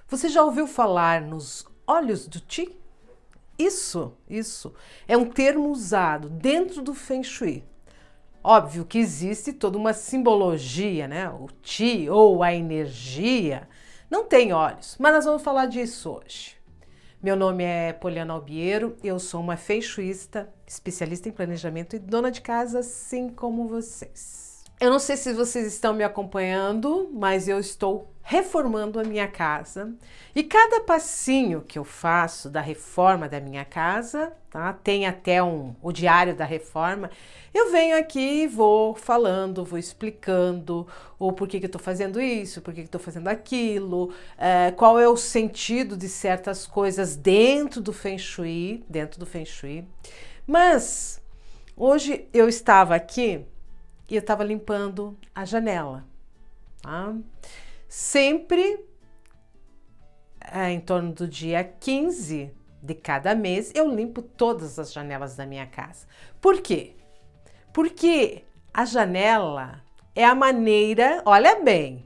Você já ouviu falar nos olhos do Qi? Isso é um termo usado dentro do Feng Shui. Óbvio que existe toda uma simbologia, né? O Qi ou a energia não tem olhos, mas nós vamos falar disso hoje. Meu nome é Poliana Albiero, eu sou uma Feng Shuista, especialista em planejamento e dona de casa, assim como vocês. Eu não sei se vocês estão me acompanhando, mas eu estou reformando a minha casa e cada passinho que eu faço da reforma da minha casa, tá? Tem até o diário da reforma. Eu venho aqui e vou falando, vou explicando o porquê que eu estou fazendo isso, porquê que eu estou fazendo aquilo, qual é o sentido de certas coisas dentro do Feng Shui, Mas hoje eu estava aqui e eu estava limpando a janela, tá? Sempre em torno do dia 15 de cada mês eu limpo todas as janelas da minha casa. Por quê? Porque a janela é a maneira, olha bem,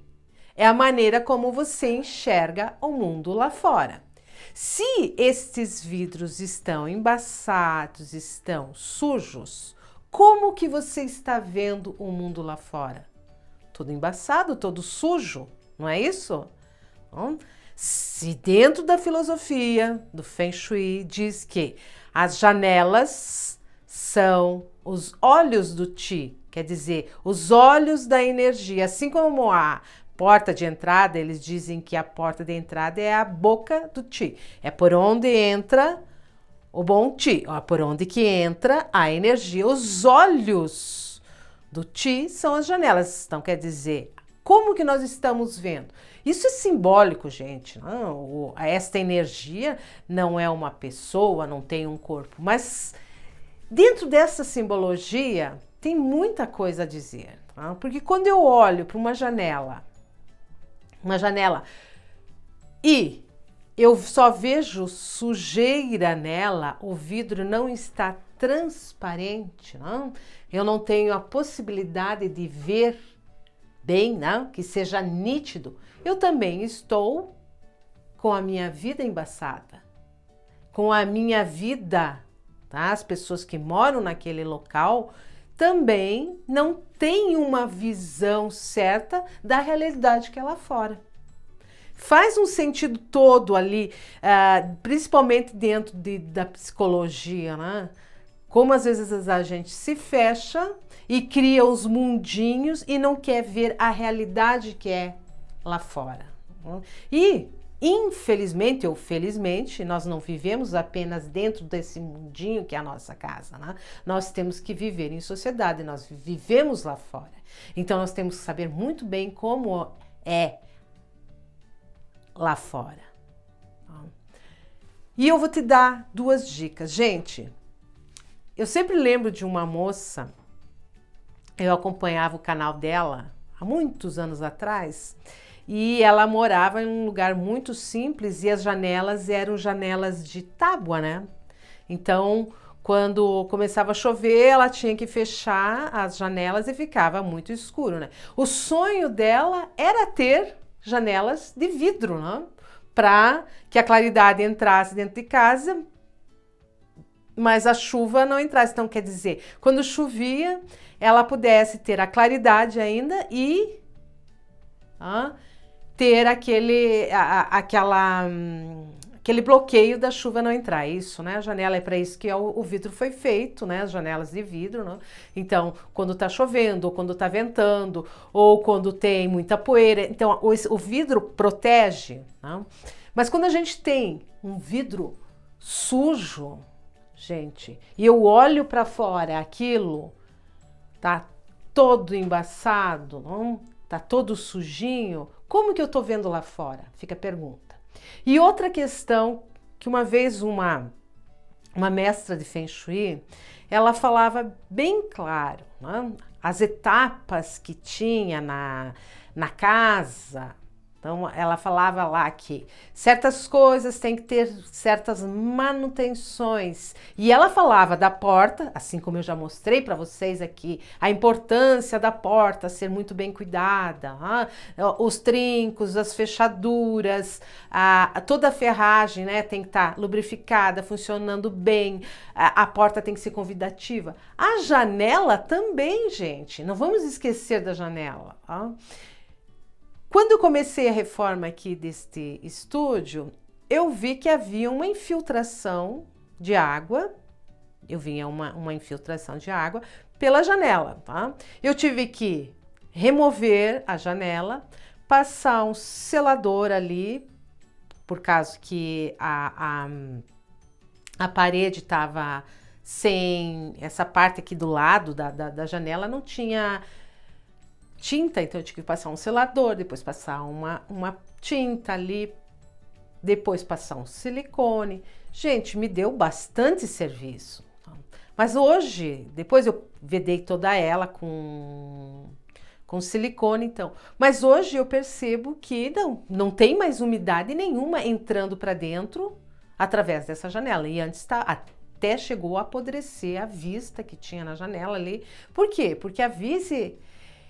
é a maneira como você enxerga o mundo lá fora. Se estes vidros estão embaçados, estão sujos, como que você está vendo o mundo lá fora? Todo embaçado, todo sujo, não é isso? Bom, se dentro da filosofia do Feng Shui diz que as janelas são os olhos do Qi, quer dizer, os olhos da energia, assim como a porta de entrada, eles dizem que a porta de entrada é a boca do Qi, é por onde entra o bom Qi, ó, por onde que entra a energia. Os olhos do Qi são as janelas. Então, quer dizer, como que nós estamos vendo? Isso é simbólico, gente. Não? Esta energia não é uma pessoa, não tem um corpo. Mas dentro dessa simbologia tem muita coisa a dizer. Tá? Porque quando eu olho para uma janela e eu só vejo sujeira nela, o vidro não está transparente, não? Eu não tenho a possibilidade de ver bem, não? Que seja nítido. Eu também estou com a minha vida embaçada, com a minha vida, tá? As pessoas que moram naquele local também não têm uma visão certa da realidade que é lá fora. Faz um sentido todo ali, principalmente dentro da psicologia, né? Como às vezes a gente se fecha e cria os mundinhos e não quer ver a realidade que é lá fora. E, infelizmente ou felizmente, nós não vivemos apenas dentro desse mundinho que é a nossa casa, né? Nós temos que viver em sociedade, nós vivemos lá fora. Então nós temos que saber muito bem como é lá fora. E eu vou te dar duas dicas. Gente, eu sempre lembro de uma moça, eu acompanhava o canal dela há muitos anos atrás, e ela morava em um lugar muito simples e as janelas eram janelas de tábua, né? Então, quando começava a chover, ela tinha que fechar as janelas e ficava muito escuro, né? O sonho dela era ter janelas de vidro, né? Para que a claridade entrasse dentro de casa, mas a chuva não entrasse. Então, quer dizer, quando chovia, ela pudesse ter a claridade ainda e ter aquele bloqueio da chuva não entrar. Isso, né? A janela é para isso que o vidro foi feito, né? As janelas de vidro, né? Então, quando tá chovendo, ou quando tá ventando, ou quando tem muita poeira, então o vidro protege, né? Mas quando a gente tem um vidro sujo, gente, e eu olho para fora, aquilo tá todo embaçado, não? Tá todo sujinho, como que eu tô vendo lá fora? Fica a pergunta. E outra questão, que uma vez uma mestra de Feng Shui, ela falava bem claro, né? As etapas que tinha na casa, Então, ela falava lá que certas coisas têm que ter certas manutenções. E ela falava da porta, assim como eu já mostrei para vocês aqui, a importância da porta ser muito bem cuidada, os trincos, as fechaduras, toda a ferragem, né, tem que estar lubrificada, funcionando bem, a porta tem que ser convidativa. A janela também, gente, não vamos esquecer da janela. Quando eu comecei a reforma aqui deste estúdio, eu vi que havia uma infiltração de água, uma infiltração de água pela janela, tá? Eu tive que remover a janela, passar um selador ali, por causa que a parede estava sem, essa parte aqui do lado da janela não tinha tinta, então eu tive que passar um selador, depois passar uma tinta ali, depois passar um silicone. Gente, me deu bastante serviço. Mas hoje, depois eu vedei toda ela com silicone, então. Mas hoje eu percebo que não tem mais umidade nenhuma entrando para dentro através dessa janela. E antes até chegou a apodrecer a vista que tinha na janela ali. Por quê? Porque havia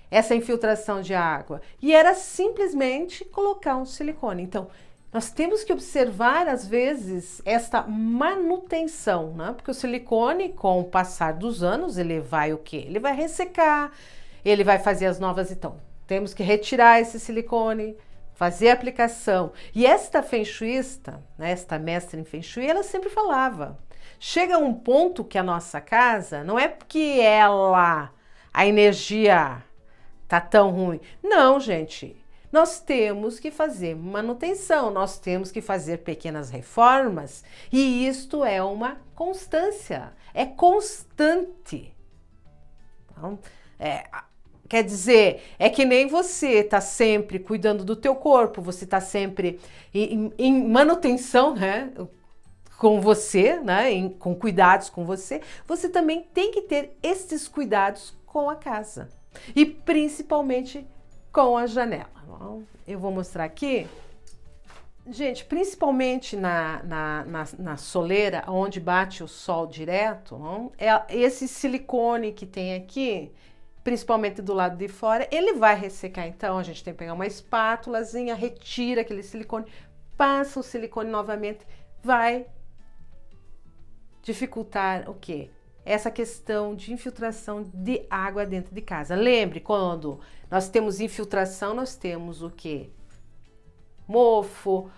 essa infiltração de água. E era simplesmente colocar um silicone. Então, nós temos que observar, às vezes, esta manutenção, né? Porque o silicone, com o passar dos anos, ele vai o quê? Ele vai ressecar, ele vai fazer as novas... Então, temos que retirar esse silicone, fazer a aplicação. E esta feng shuista, né, esta mestra em feng shui, ela sempre falava, chega um ponto que a nossa casa, não é porque a energia tá tão ruim. Não, gente. Nós temos que fazer manutenção, nós temos que fazer pequenas reformas e isto é uma constância, é constante. Então, quer dizer, é que nem você tá sempre cuidando do teu corpo, você tá sempre em manutenção, né? Com você, né? Com cuidados com você, você também tem que ter esses cuidados com a casa. E principalmente com a janela. Eu vou mostrar aqui. Gente, principalmente na soleira, onde bate o sol direto, esse silicone que tem aqui, principalmente do lado de fora, ele vai ressecar. Então, a gente tem que pegar uma espátulazinha, retira aquele silicone, passa o silicone novamente, vai dificultar o quê? Essa questão de infiltração de água dentro de casa. Lembre, quando nós temos infiltração, nós temos o quê? Mofo,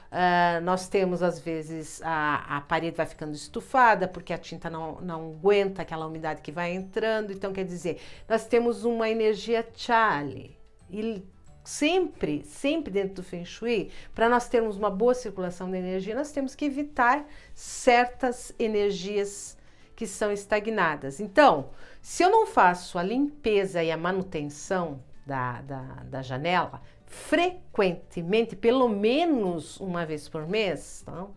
nós temos às vezes a parede vai ficando estufada porque a tinta não aguenta aquela umidade que vai entrando. Então, quer dizer, nós temos uma energia chali. E sempre dentro do Feng Shui, para nós termos uma boa circulação de energia, nós temos que evitar certas energias que são estagnadas. Então, se eu não faço a limpeza e a manutenção da janela frequentemente, pelo menos uma vez por mês, então,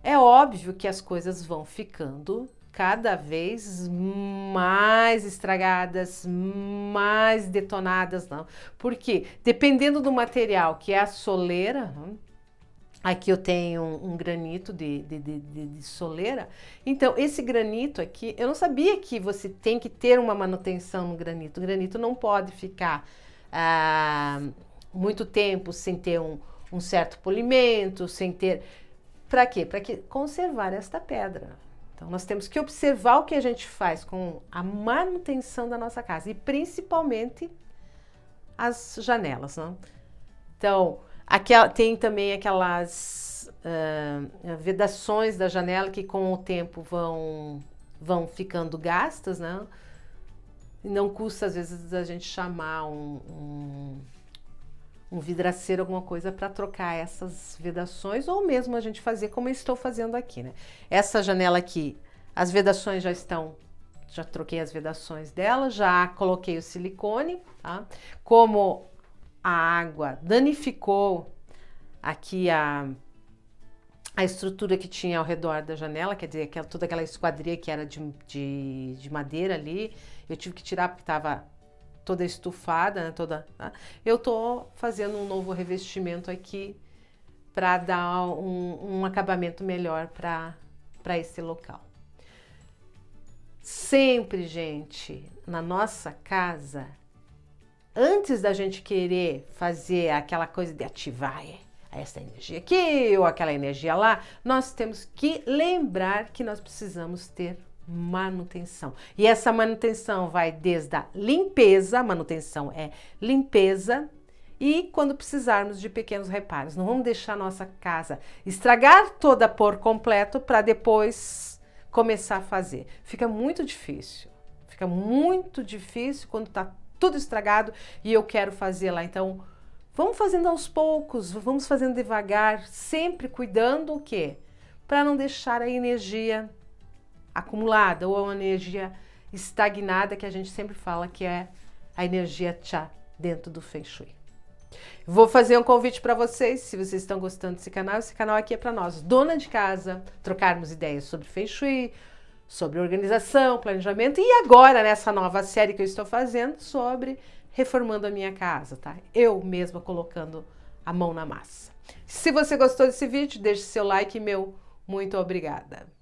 é óbvio que as coisas vão ficando cada vez mais estragadas, mais detonadas, não? Porque dependendo do material, que é a soleira, aqui eu tenho um granito de soleira. Então, esse granito aqui, eu não sabia que você tem que ter uma manutenção no granito. O granito não pode ficar muito tempo sem ter um certo polimento, sem ter... Para quê? Para conservar esta pedra. Então, nós temos que observar o que a gente faz com a manutenção da nossa casa. E principalmente as janelas, não? Então... tem também aquelas vedações da janela que com o tempo vão ficando gastas, né? E não custa às vezes a gente chamar um vidraceiro, alguma coisa para trocar essas vedações, ou mesmo a gente fazer como eu estou fazendo aqui, né? Essa janela aqui, as vedações já troquei as vedações dela, já coloquei o silicone, tá? Como a água danificou aqui a estrutura que tinha ao redor da janela, quer dizer, toda aquela esquadria que era de madeira ali, eu tive que tirar porque estava toda estufada, né, tá? Eu tô fazendo um novo revestimento aqui para dar um acabamento melhor para esse local. Sempre, gente, na nossa casa, antes da gente querer fazer aquela coisa de ativar essa energia aqui ou aquela energia lá, nós temos que lembrar que nós precisamos ter manutenção. E essa manutenção vai desde a limpeza, manutenção é limpeza, e quando precisarmos de pequenos reparos. Não vamos deixar a nossa casa estragar toda por completo para depois começar a fazer. Fica muito difícil quando está tudo estragado e eu quero fazer lá. Então, vamos fazendo aos poucos, vamos fazendo devagar, sempre cuidando o quê? Para não deixar a energia acumulada ou a energia estagnada, que a gente sempre fala que é a energia Chá dentro do Feng Shui. Vou fazer um convite para vocês, se vocês estão gostando desse canal. Esse canal aqui é para nós, dona de casa, trocarmos ideias sobre Feng Shui, sobre organização, planejamento e agora nessa nova série que eu estou fazendo sobre reformando a minha casa, tá? Eu mesma colocando a mão na massa. Se você gostou desse vídeo, deixe seu like e meu muito obrigada.